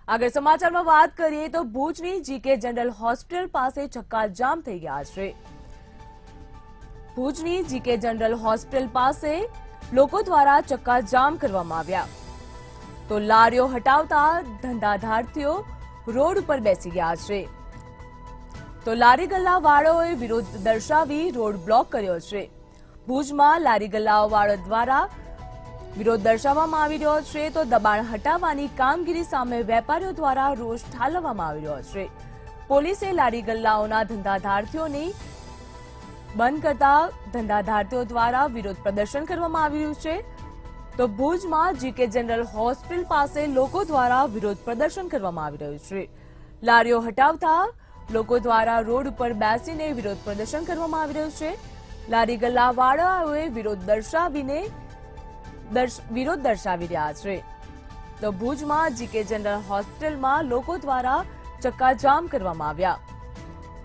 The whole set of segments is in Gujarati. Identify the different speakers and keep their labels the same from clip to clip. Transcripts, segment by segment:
Speaker 1: આગળ સમાચારમાં વાત કરીએ તો ભુજની જીકે જનરલ હોસ્પિટલ પાસે ચક્કાજામ થઈ ગયા છે। ભુજની જીકે જનરલ હોસ્પિટલ પાસે લોકો દ્વારા ચક્કાજામ કરવામાં આવ્યા તો લારીઓ હટાવતા ધંધાધાર્થીઓ રોડ ઉપર બેસી ગયા છે તો લારી ગલ્લાવાળાઓએ વિરોધ દર્શાવી રોડ બ્લોક કર્યો છે। ભુજમાં લારી ગલ્લાવાળો દ્વારા વિરોધ દર્શાવવામાં આવી રહ્યો છે તો દબાણ હટાવવાની કામગીરી સામે વેપારીઓ દ્વારા રોષ ઠાલવવામાં આવી રહ્યો છે। પોલીસે લારી ગલ્લાઓના ધંધાધાર્થીઓની બંધ કરતા ધંધાધાર્થીઓ દ્વારા વિરોધ પ્રદર્શન કરવામાં આવી રહ્યું છે તો ભુજમાં જીકે જનરલ હોસ્પિટલ પાસે લોકો દ્વારા વિરોધ પ્રદર્શન કરવામાં આવી રહ્યું છે। લારીઓ હટાવતા લોકો દ્વારા રોડ ઉપર બેસીને વિરોધ પ્રદર્શન કરવામાં આવી રહ્યું છે। લારી ગલ્લાવાળાઓએ વિરોધ દર્શાવી રહ્યા છે તો ભુજમાં જીકે જનરલ હોસ્પિટલમાં લોકો દ્વારા ચક્કાજામ કરવામાં આવ્યા।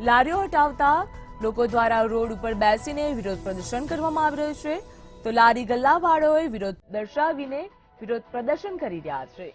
Speaker 1: લારીઓ હટાવતા લોકો દ્વારા રોડ ઉપર બેસીને વિરોધ પ્રદર્શન કરવામાં આવી રહ્યું છે તો લારી ગલ્લાવાળાઓએ વિરોધ દર્શાવીને વિરોધ પ્રદર્શન કરી રહ્યા છે।